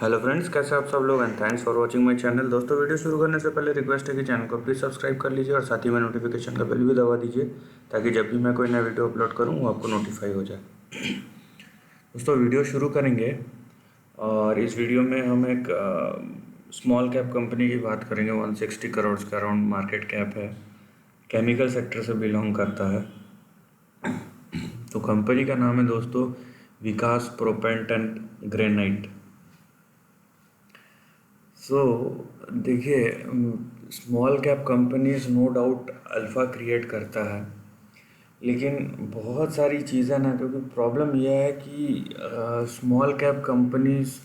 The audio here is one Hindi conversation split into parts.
हेलो फ्रेंड्स, कैसे आप सब लोग and thanks for watching my channel. दोस्तों, वीडियो शुरू करने से पहले रिक्वेस्ट है कि चैनल को प्लीज़ सब्सक्राइब कर लीजिए और साथ ही में नोटिफिकेशन का बेल भी दबा दीजिए ताकि जब भी मैं कोई नया वीडियो अपलोड करूं वो आपको नोटिफाई हो जाए। दोस्तों, वीडियो शुरू करेंगे और इस वीडियो में हम एक स्मॉल कैप कंपनी की बात करेंगे। 160 करोड़ का अराउंड मार्केट कैप है, केमिकल सेक्टर से बिलोंग करता है। तो कंपनी का नाम है दोस्तों विकास प्रोपेंट एंड ग्रेनाइट। देखिए, small cap companies no doubt alpha create करता है, लेकिन बहुत सारी चीज़ें ना, क्योंकि प्रॉब्लम यह है कि स्मॉल कैप कंपनीज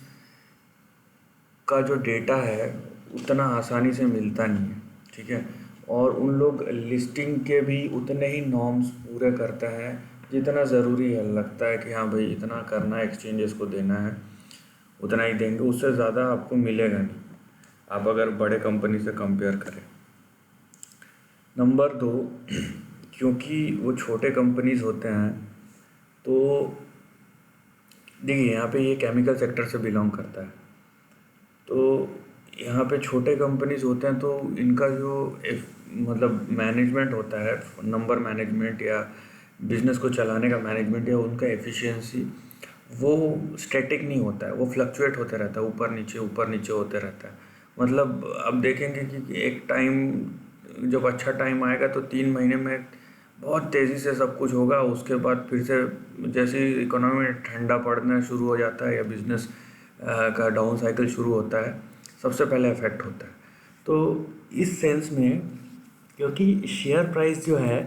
का जो डेटा है उतना आसानी से मिलता नहीं है, ठीक है। और उन लोग लिस्टिंग के भी उतने ही नॉर्म्स पूरे करते हैं जितना ज़रूरी है। लगता है कि हाँ भाई, इतना करना है, एक्सचेंजेस को देना है, उतना ही देंगे, उससे ज़्यादा आपको मिलेगा नहीं आप अगर बड़े कंपनी से कंपेयर करें। नंबर 2, क्योंकि वो छोटे कंपनीज होते हैं, तो देखिए यहाँ पे ये केमिकल सेक्टर से बिलोंग करता है, तो यहाँ पे छोटे कंपनीज होते हैं, तो इनका जो मतलब मैनेजमेंट होता है, नंबर मैनेजमेंट या बिजनेस को चलाने का मैनेजमेंट या उनका एफिशिएंसी, वो स्टैटिक नहीं होता है, वो फ्लक्चुएट होते रहता है, ऊपर नीचे होते रहता है। मतलब अब देखेंगे कि एक टाइम जब अच्छा टाइम आएगा तो 3 महीने में बहुत तेज़ी से सब कुछ होगा, उसके बाद फिर से जैसे इकोनॉमी में ठंडा पड़ना शुरू हो जाता है या बिजनेस का डाउन साइकिल शुरू होता है, सबसे पहले इफेक्ट होता है। तो इस सेंस में, क्योंकि शेयर प्राइस जो है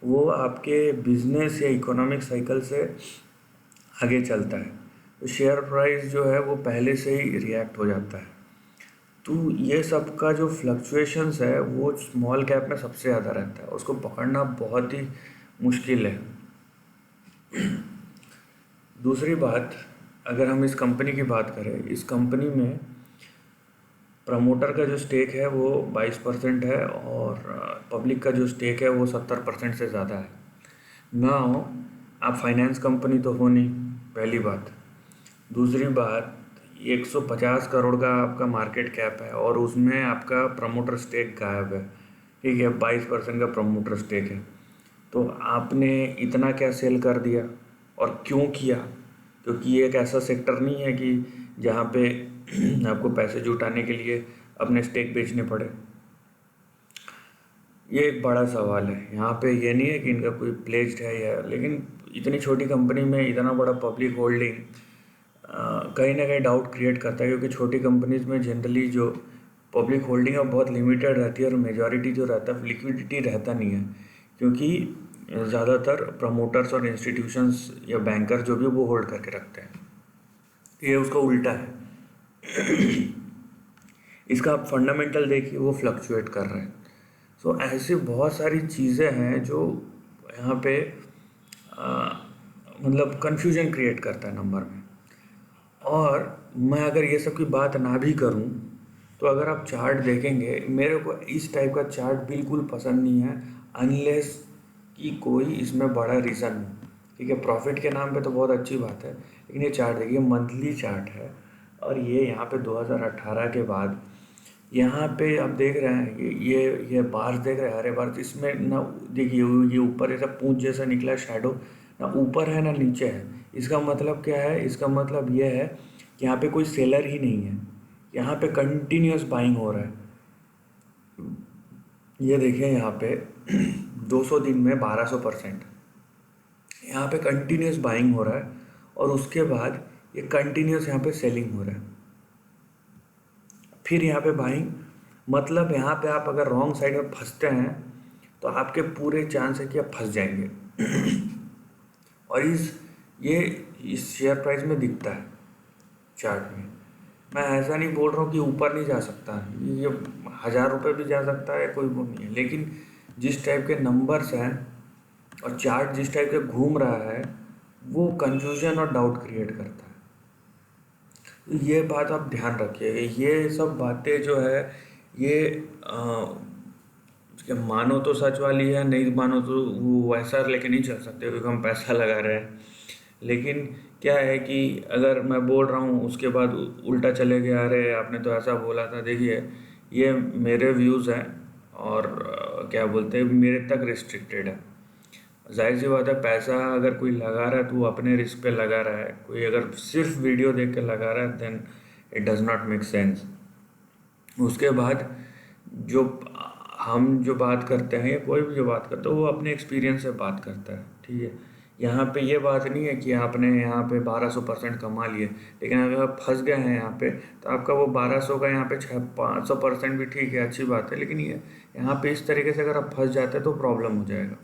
वो आपके बिजनेस या इकोनॉमिक साइकिल से आगे चलता है, तो शेयर प्राइस जो है वो पहले से ही रिएक्ट हो जाता है। तो ये सब का जो फ्लक्चुएशंस है वो स्मॉल कैप में सबसे ज़्यादा रहता है, उसको पकड़ना बहुत ही मुश्किल है। दूसरी बात, अगर हम इस कंपनी की बात करें, इस कंपनी में प्रमोटर का जो स्टेक है वो 22% है और पब्लिक का जो स्टेक है वो 70% से ज़्यादा है ना। आप फाइनेंस कंपनी तो हो नहीं, पहली बात। दूसरी बात, 150 करोड़ का आपका मार्केट कैप है और उसमें आपका प्रमोटर स्टेक गायब है, ठीक है। 22% का प्रमोटर स्टेक है, तो आपने इतना क्या सेल कर दिया और क्यों किया? क्योंकि ये एक ऐसा सेक्टर नहीं है कि जहाँ पे आपको पैसे जुटाने के लिए अपने स्टेक बेचने पड़े। ये एक बड़ा सवाल है। यहाँ पे ये नहीं है कि इनका कोई प्लेज्ड है या, लेकिन इतनी छोटी कंपनी में इतना बड़ा पब्लिक होल्डिंग कहीं ना कहीं डाउट क्रिएट करता है, क्योंकि छोटी कंपनीज में जनरली जो पब्लिक होल्डिंग है बहुत लिमिटेड रहती है और मेजॉरिटी जो रहता है लिक्विडिटी रहता नहीं है, क्योंकि ज़्यादातर प्रमोटर्स और इंस्टीट्यूशंस या बैंकर जो भी वो होल्ड करके रखते हैं। ये उसका उल्टा है। इसका आप फंडामेंटल देखिए, वो फ्लक्चुएट कर रहे हैं। सो ऐसी बहुत सारी चीज़ें हैं जो यहाँ पे मतलब कन्फ्यूजन क्रिएट करता है नंबर में। और मैं अगर ये सब की बात ना भी करूं, तो अगर आप चार्ट देखेंगे, मेरे को इस टाइप का चार्ट बिल्कुल पसंद नहीं है अनलेस कि कोई इसमें बड़ा रीज़न हो, ठीक है। प्रॉफिट के नाम पे तो बहुत अच्छी बात है, लेकिन ये चार्ट देखिए, मंथली चार्ट है और ये यहाँ पे 2018 के बाद यहाँ पे आप देख रहे हैं ये बार्स देख रहे हैं, हरे बार्स, इसमें ना देखिए ये ऊपर ऐसा पूंछ जैसा निकला शैडो, ना ऊपर है ना नीचे है। इसका मतलब क्या है? इसका मतलब ये है कि यहाँ पे कोई सेलर ही नहीं है, यहाँ पे कंटिन्यूस बाइंग हो रहा है। ये देखिए यहाँ पे 200 दिन में 1200% यहाँ पे कंटिन्यूस बाइंग हो रहा है और उसके बाद ये कंटिन्यूस यहाँ पे सेलिंग हो रहा है, फिर यहाँ पे बाइंग। मतलब यहाँ पे आप अगर रॉन्ग साइड में फंसते हैं तो आपके पूरे चांस है कि आप फंस जाएंगे। और इस शेयर प्राइस में दिखता है चार्ट में। मैं ऐसा नहीं बोल रहा हूँ कि ऊपर नहीं जा सकता, ये 1000 रुपये भी जा सकता है, कोई वो नहीं है, लेकिन जिस टाइप के नंबर्स हैं और चार्ट जिस टाइप के घूम रहा है वो कंफ्यूजन और डाउट क्रिएट करता है। ये बात आप ध्यान रखिए। ये सब बातें जो है ये मानो तो सच वाली है, नहीं मानो तो वो वैसा लेके नहीं चल सकते क्योंकि हम पैसा लगा रहे हैं। लेकिन क्या है कि अगर मैं बोल रहा हूँ उसके बाद उल्टा चले गया, अरे आपने तो ऐसा बोला था, देखिए ये मेरे व्यूज़ हैं और क्या बोलते हैं, मेरे तक रिस्ट्रिक्टेड है। जाहिर सी बात है, पैसा अगर कोई लगा रहा है तो वो अपने रिस्क पे लगा रहा है। कोई अगर सिर्फ वीडियो देख के लगा रहा है then it does not make sense. उसके बाद जो हम जो बात करते हैं या कोई भी जो बात करता है वो अपने एक्सपीरियंस से बात करता है, ठीक है। यहाँ पे ये बात नहीं है कि आपने यहाँ पे 1200% कमा लिए, लेकिन अगर आप फंस गए हैं यहाँ पे तो आपका वो 1200 का यहाँ पे 500% भी ठीक है, अच्छी बात है, लेकिन ये यहाँ पे इस तरीके से अगर आप फंस जाते हैं तो प्रॉब्लम हो जाएगा।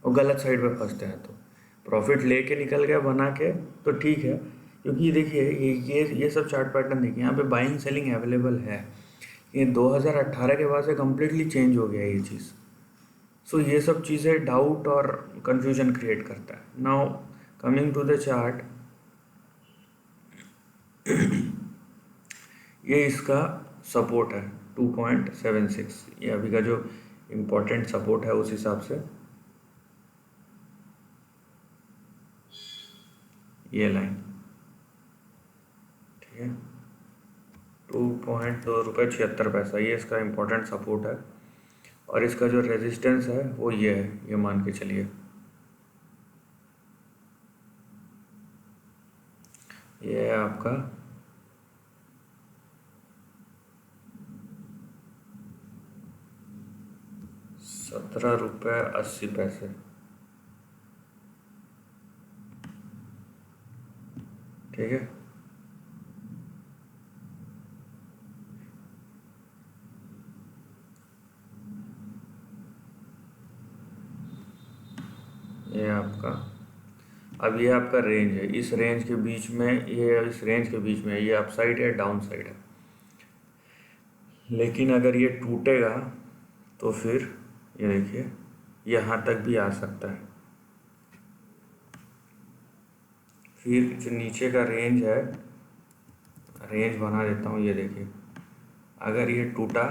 और गलत साइड पे फंसते हैं तो प्रॉफिट लेके निकल गया बना के तो ठीक है, क्योंकि देखिए ये सब चार्ट पैटर्न देखिए, यहाँ पे बाइंग सेलिंग अवेलेबल है। ये 2018 के बाद से कम्प्लीटली चेंज हो गया ये चीज़। सो ये सब चीज़ें डाउट और कंफ्यूजन क्रिएट करता है। Now coming to the chart, ये इसका सपोर्ट है 2.76, ये अभी का जो इम्पोर्टेंट सपोर्ट है उस हिसाब से ये लाइन, ठीक है, 2.2 रुपये 76 पैसा, ये इसका इम्पोर्टेंट सपोर्ट है। और इसका जो रेजिस्टेंस है वो ये है, ये मान के चलिए ये है आपका 17 रुपये 80 पैसे, ठीक है। ये आपका, अब ये आपका रेंज है, इस रेंज के बीच में, ये इस रेंज के बीच में ये अपसाइड है डाउन साइड है। लेकिन अगर ये टूटेगा तो फिर ये देखिए यहाँ तक भी आ सकता है। फिर जो नीचे का रेंज है, रेंज बना देता हूँ, ये देखिए अगर ये टूटा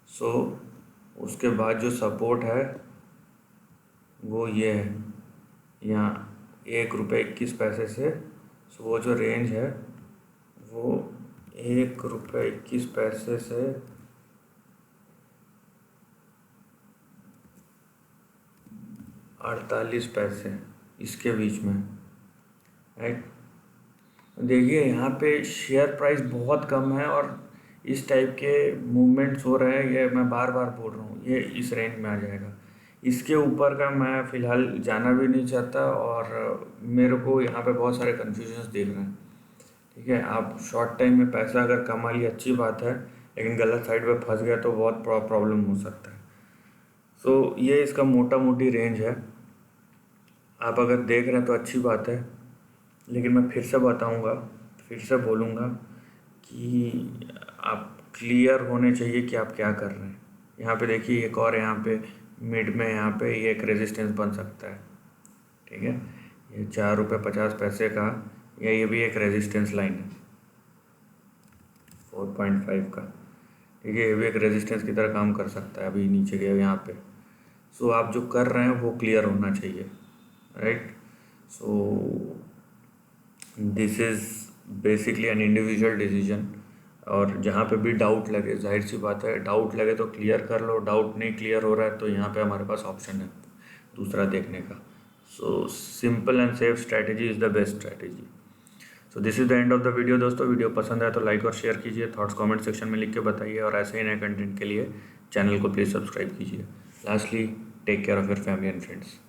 सो उसके बाद जो सपोर्ट है वो ये है, यहाँ 1 रुपये 21 पैसे से। सो वो जो रेंज है वो 1 रुपये 21 पैसे से 48 पैसे, इसके बीच में, राइट। देखिए यहाँ पे शेयर प्राइस बहुत कम है और इस टाइप के मूवमेंट्स हो रहे हैं, ये मैं बार बार बोल रहा हूँ, ये इस रेंज में आ जाएगा। इसके ऊपर का मैं फ़िलहाल जाना भी नहीं चाहता और मेरे को यहाँ पे बहुत सारे कन्फ्यूजन्स दिख रहे हैं, ठीक है। आप शॉर्ट टाइम में पैसा अगर कमा लिया अच्छी बात है, लेकिन गलत साइड पे फंस गया तो बहुत प्रॉब्लम हो सकता है। सो ये इसका मोटा मोटी रेंज है, आप अगर देख रहे हैं तो अच्छी बात है, लेकिन मैं फिर से बताऊंगा, फिर से बोलूँगा कि आप क्लियर होने चाहिए कि आप क्या कर रहे हैं। यहाँ पे देखिए एक और, यहाँ पे मिड में यहाँ पे ये एक रेजिस्टेंस बन सकता है, ठीक है। ये 4 रुपये 50 पैसे का, ये भी एक रेजिस्टेंस लाइन है 4.5 का, ठीक है। ये भी एक रेजिस्टेंस की तरह काम कर सकता है अभी नीचे गया यहाँ पे। सो आप जो कर रहे हैं वो क्लियर होना चाहिए, right. So this is basically an individual decision. और जहाँ पे भी डाउट लगे, जाहिर सी बात है डाउट लगे तो क्लियर कर लो, डाउट नहीं क्लियर हो रहा है तो यहाँ पे हमारे पास ऑप्शन है दूसरा देखने का। So simple and safe strategy is the best strategy. So this is the end of the video दोस्तों। वीडियो पसंद आए तो लाइक और शेयर कीजिए, थॉट्स कमेंट सेक्शन में लिख के बताइए, और ऐसे ही नए कंटेंट के लिए चैनल को प्लीज़ सब्सक्राइब कीजिए। Lastly, take care of your family and friends.